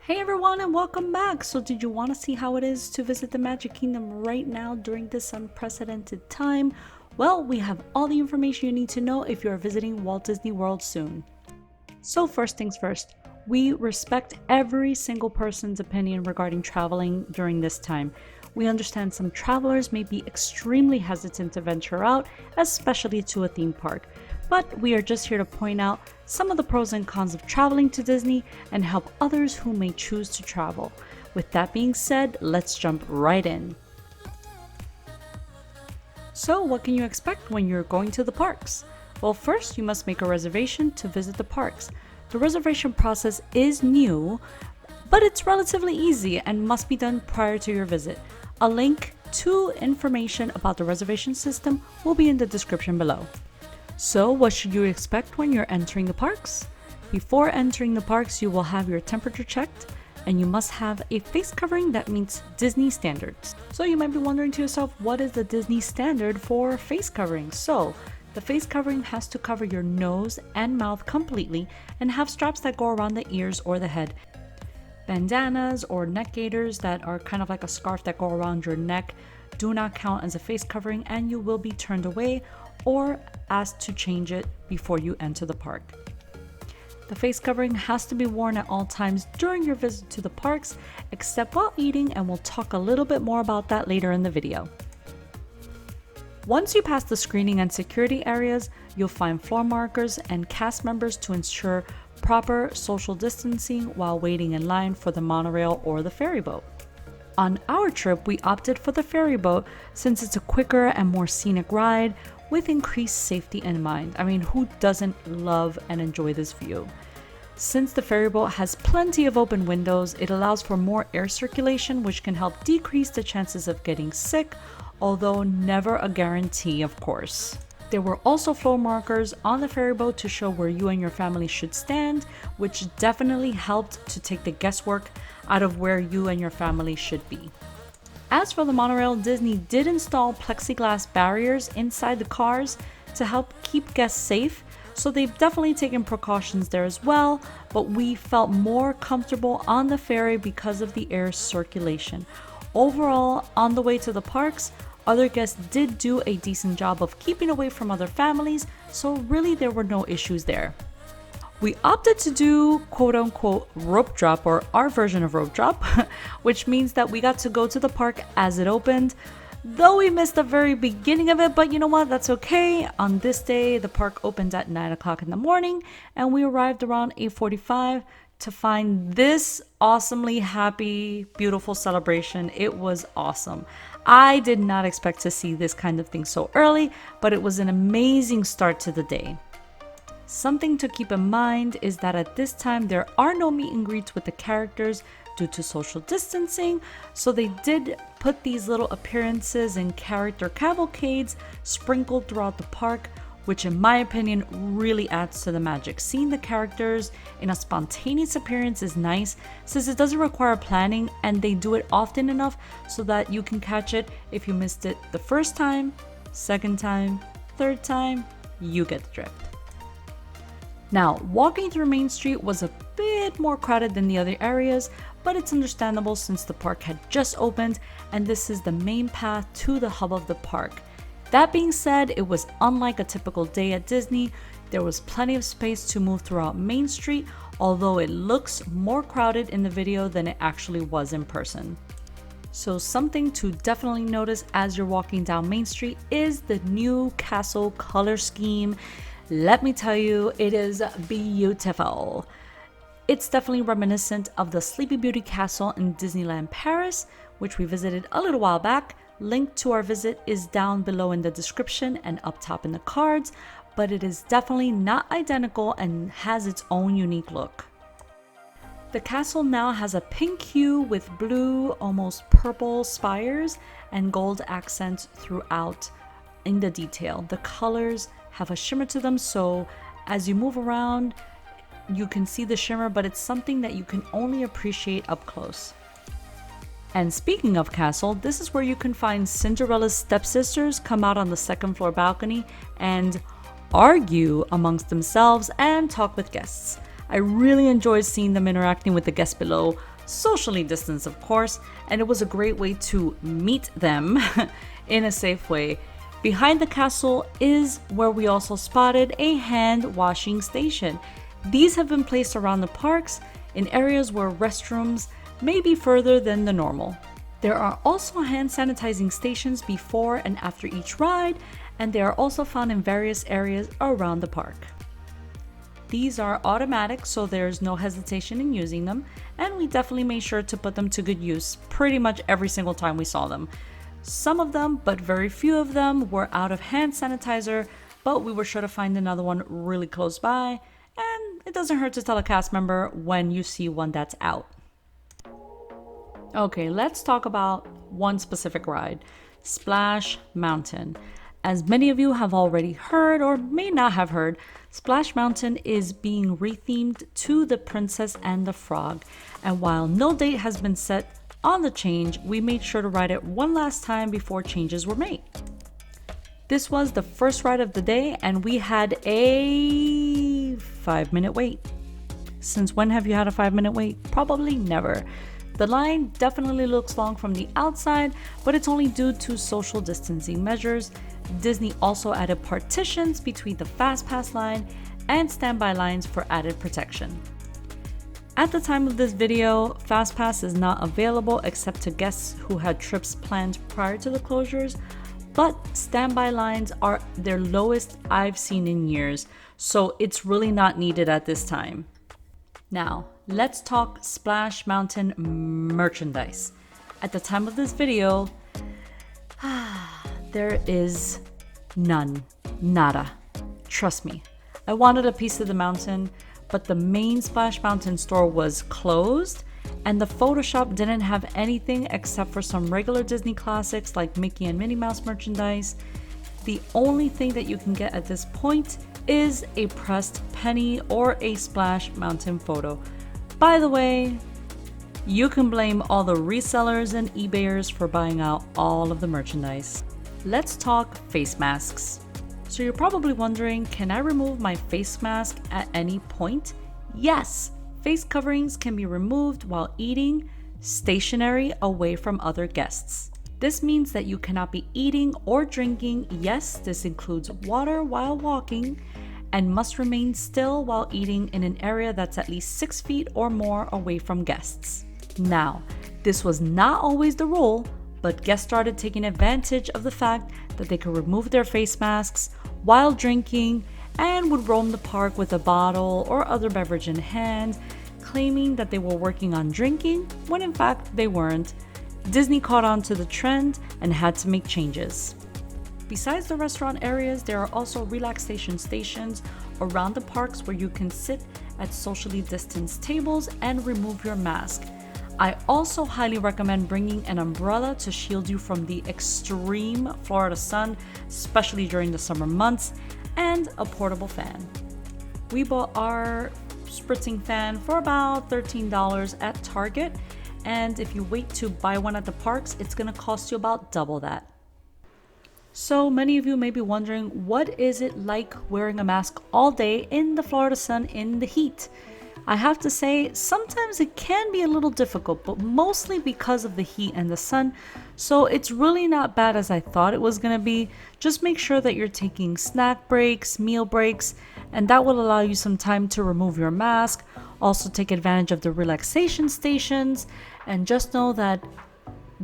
Hey everyone and welcome back! So did you want to see how it is to visit the Magic Kingdom right now during this unprecedented time? Well, we have all the information you need to know if you are visiting Walt Disney World soon. So first things first, we respect every single person's opinion regarding traveling during this time. We understand some travelers may be extremely hesitant to venture out, especially to a theme park. But we are just here to point out some of the pros and cons of traveling to Disney and help others who may choose to travel. With that being said, let's jump right in. So, what can you expect when you're going to the parks? Well, first you must make a reservation to visit the parks. The reservation process is new, but it's relatively easy and must be done prior to your visit. A link to information about the reservation system will be in the description below. So, what should you expect when you're entering the parks? Before entering the parks, you will have your temperature checked and you must have a face covering that meets Disney standards. So you might be wondering to yourself, what is the Disney standard for face covering? So, the face covering has to cover your nose and mouth completely and have straps that go around the ears or the head. Bandanas or neck gaiters that are kind of like a scarf that go around your neck do not count as a face covering and you will be turned away or asked to change it before you enter the park. The face covering has to be worn at all times during your visit to the parks, except while eating, and we'll talk a little bit more about that later in the video. Once you pass the screening and security areas, you'll find floor markers and cast members to ensure proper social distancing while waiting in line for the monorail or the ferry boat. On our trip, we opted for the ferry boat since it's a quicker and more scenic ride with increased safety in mind. I mean, who doesn't love and enjoy this view? Since the ferry boat has plenty of open windows, it allows for more air circulation, which can help decrease the chances of getting sick, although never a guarantee, of course. There were also floor markers on the ferry boat to show where you and your family should stand, which definitely helped to take the guesswork out of where you and your family should be. As for the monorail, Disney did install plexiglass barriers inside the cars to help keep guests safe, so they've definitely taken precautions there as well, but we felt more comfortable on the ferry because of the air circulation. Overall, on the way to the parks, other guests did do a decent job of keeping away from other families, so really there were no issues there. We opted to do quote-unquote rope drop, or our version of rope drop, which means that we got to go to the park as it opened, though we missed the very beginning of it, but you know what, that's okay. On this day, the park opened at 9 o'clock in the morning, and we arrived around 8:45 to find this awesomely happy, beautiful celebration. It was awesome. I did not expect to see this kind of thing so early, but it was an amazing start to the day. Something to keep in mind is that at this time there are no meet and greets with the characters due to social distancing, so they did put these little appearances and character cavalcades sprinkled throughout the park, which in my opinion really adds to the magic. Seeing the characters in a spontaneous appearance is nice since it doesn't require planning and they do it often enough so that you can catch it if you missed it the first time, second time, third time, you get the drift. Now, walking through Main Street was a bit more crowded than the other areas, but it's understandable since the park had just opened and this is the main path to the hub of the park. That being said, it was unlike a typical day at Disney. There was plenty of space to move throughout Main Street, although it looks more crowded in the video than it actually was in person. So something to definitely notice as you're walking down Main Street is the new castle color scheme. Let me tell you, it is beautiful. It's definitely reminiscent of the Sleeping Beauty Castle in Disneyland Paris, which we visited a little while back. Link to our visit is down below in the description and up top in the cards, but it is definitely not identical and has its own unique look. The castle now has a pink hue with blue, almost purple spires and gold accents throughout in the detail. The colors have a shimmer to them, so as you move around, you can see the shimmer, but it's something that you can only appreciate up close. And speaking of castle, this is where you can find Cinderella's stepsisters come out on the second floor balcony and argue amongst themselves and talk with guests. I really enjoyed seeing them interacting with the guests below, socially distanced of course, and it was a great way to meet them in a safe way. Behind the castle is where we also spotted a hand washing station. These have been placed around the parks in areas where restrooms may be further than the normal. There are also hand sanitizing stations before and after each ride, and they are also found in various areas around the park. These are automatic, so there's no hesitation in using them, and we definitely made sure to put them to good use pretty much every single time we saw them. Some of them, but very few of them, were out of hand sanitizer, but we were sure to find another one really close by, and it doesn't hurt to tell a cast member when you see one that's out. Okay, let's talk about one specific ride, Splash Mountain. As many of you have already heard or may not have heard, Splash Mountain is being rethemed to The Princess and the Frog. And while no date has been set on the change, we made sure to ride it one last time before changes were made. This was the first ride of the day and we had a 5-minute wait. Since when have you had a 5-minute wait? Probably never. The line definitely looks long from the outside, but it's only due to social distancing measures. Disney also added partitions between the Fast Pass line and standby lines for added protection. At the time of this video, Fast Pass is not available except to guests who had trips planned prior to the closures, but standby lines are their lowest I've seen in years, so it's really not needed at this time. Now, let's talk Splash Mountain merchandise. At the time of this video, there is none. Nada. Trust me. I wanted a piece of the mountain, but the main Splash Mountain store was closed, and the photo shop didn't have anything except for some regular Disney classics like Mickey and Minnie Mouse merchandise. The only thing that you can get at this point is a pressed penny or a Splash Mountain photo. By the way, you can blame all the resellers and eBayers for buying out all of the merchandise. Let's talk face masks. So you're probably wondering, can I remove my face mask at any point? Yes, face coverings can be removed while eating, stationary away from other guests. This means that you cannot be eating or drinking, yes, this includes water while walking, and must remain still while eating in an area that's at least 6 feet or more away from guests. Now, this was not always the rule, but guests started taking advantage of the fact that they could remove their face masks while drinking and would roam the park with a bottle or other beverage in hand, claiming that they were working on drinking when in fact they weren't. Disney caught on to the trend and had to make changes. Besides the restaurant areas, there are also relaxation stations around the parks where you can sit at socially distanced tables and remove your mask. I also highly recommend bringing an umbrella to shield you from the extreme Florida sun, especially during the summer months, and a portable fan. We bought our spritzing fan for about $13 at Target, and if you wait to buy one at the parks, it's going to cost you about double that. So many of you may be wondering, what is it like wearing a mask all day in the Florida sun in the heat? I have to say, sometimes it can be a little difficult, but mostly because of the heat and the sun. So it's really not bad as I thought it was going to be. Just make sure that you're taking snack breaks, meal breaks, and that will allow you some time to remove your mask. Also take advantage of the relaxation stations, and just know that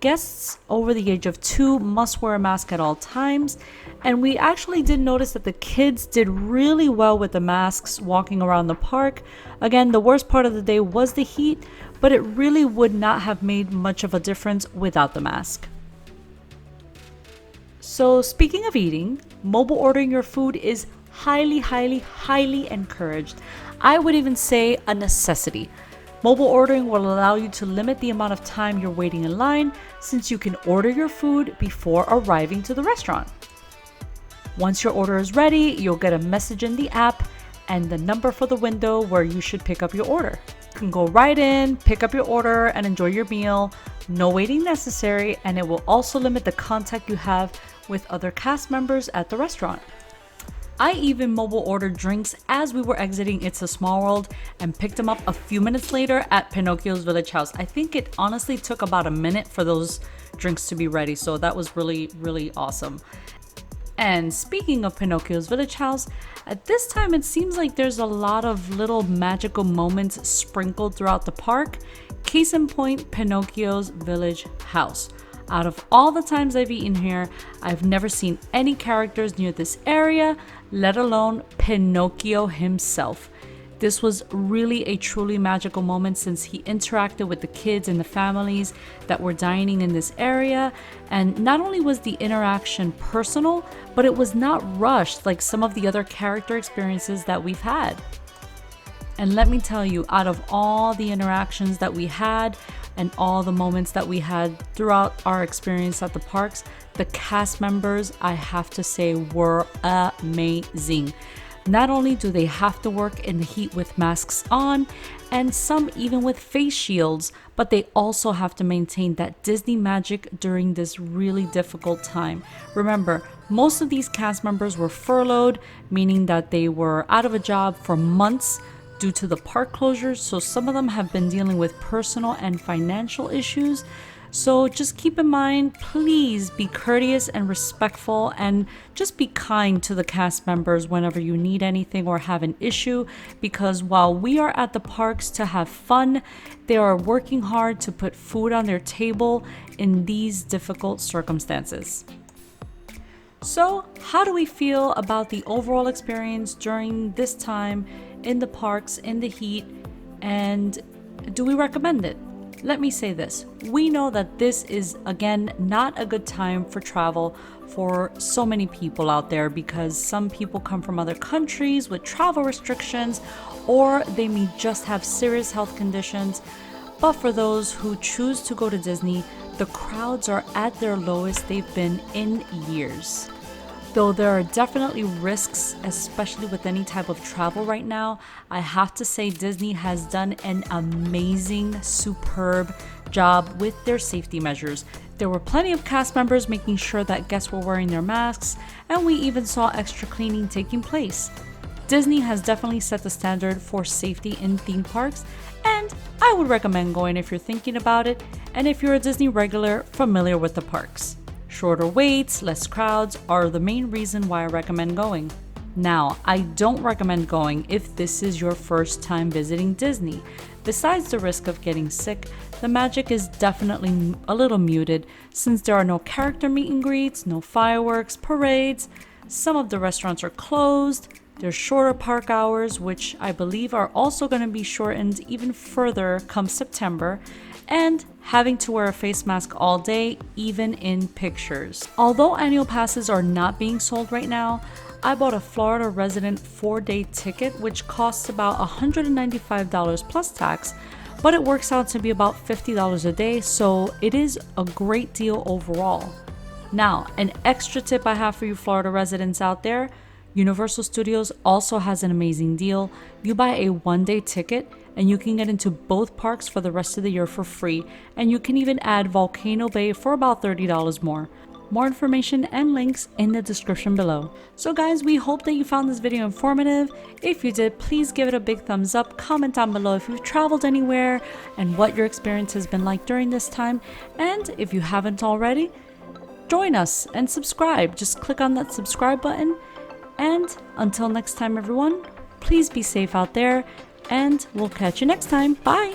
guests over the age of 2 must wear a mask at all times. And we actually did notice that the kids did really well with the masks walking around the park. Again, the worst part of the day was the heat, but it really would not have made much of a difference without the mask. So speaking of eating, mobile ordering your food is highly encouraged. I would even say a necessity. Mobile ordering will allow you to limit the amount of time you're waiting in line, since you can order your food before arriving to the restaurant. Once your order is ready, you'll get a message in the app and the number for the window where you should pick up your order. You can go right in, pick up your order, and enjoy your meal. No waiting necessary, and it will also limit the contact you have with other cast members at the restaurant. I even mobile ordered drinks as we were exiting It's a Small World and picked them up a few minutes later at Pinocchio's Village House. I think it honestly took about a minute for those drinks to be ready, so that was really, really awesome. And speaking of Pinocchio's Village House, at this time it seems like there's a lot of little magical moments sprinkled throughout the park. Case in point, Pinocchio's Village House. Out of all the times I've eaten here, I've never seen any characters near this area, let alone Pinocchio himself. This was really a truly magical moment since he interacted with the kids and the families that were dining in this area. And not only was the interaction personal, but it was not rushed like some of the other character experiences that we've had. And let me tell you, out of all the interactions that we had and all the moments that we had throughout our experience at the parks, the cast members, I have to say, were amazing. Not only do they have to work in the heat with masks on, and some even with face shields, but they also have to maintain that Disney magic during this really difficult time. Remember, most of these cast members were furloughed, meaning that they were out of a job for months due to the park closures, so some of them have been dealing with personal and financial issues. So just keep in mind, please be courteous and respectful, and just be kind to the cast members whenever you need anything or have an issue, because while we are at the parks to have fun, they are working hard to put food on their table in these difficult circumstances. So how do we feel about the overall experience during this time in the parks, in the heat, and do we recommend it? Let me say this. We know that this is, again, not a good time for travel for so many people out there, because some people come from other countries with travel restrictions, or they may just have serious health conditions. But for those who choose to go to Disney, the crowds are at their lowest they've been in years. Though there are definitely risks, especially with any type of travel right now, I have to say Disney has done an amazing, superb job with their safety measures. There were plenty of cast members making sure that guests were wearing their masks, and we even saw extra cleaning taking place. Disney has definitely set the standard for safety in theme parks, and I would recommend going if you're thinking about it, and if you're a Disney regular familiar with the parks. Shorter waits, less crowds are the main reason why I recommend going. Now, I don't recommend going if this is your first time visiting Disney. Besides the risk of getting sick, the magic is definitely a little muted since there are no character meet and greets, no fireworks, parades, some of the restaurants are closed, there's shorter park hours, which I believe are also going to be shortened even further come September, and having to wear a face mask all day, even in pictures. Although annual passes are not being sold right now, I bought a Florida resident 4-day ticket, which costs about $195 plus tax, but it works out to be about $50 a day, so it is a great deal overall. Now, an extra tip I have for you Florida residents out there, Universal Studios also has an amazing deal. You buy a 1-day ticket and you can get into both parks for the rest of the year for free, and you can even add Volcano Bay for about $30 more. More information and links in the description below. So guys, we hope that you found this video informative. If you did, please give it a big thumbs up, comment down below if you've traveled anywhere and what your experience has been like during this time, and if you haven't already, join us and subscribe. Just click on that subscribe button. And until next time, everyone, please be safe out there, and we'll catch you next time. Bye!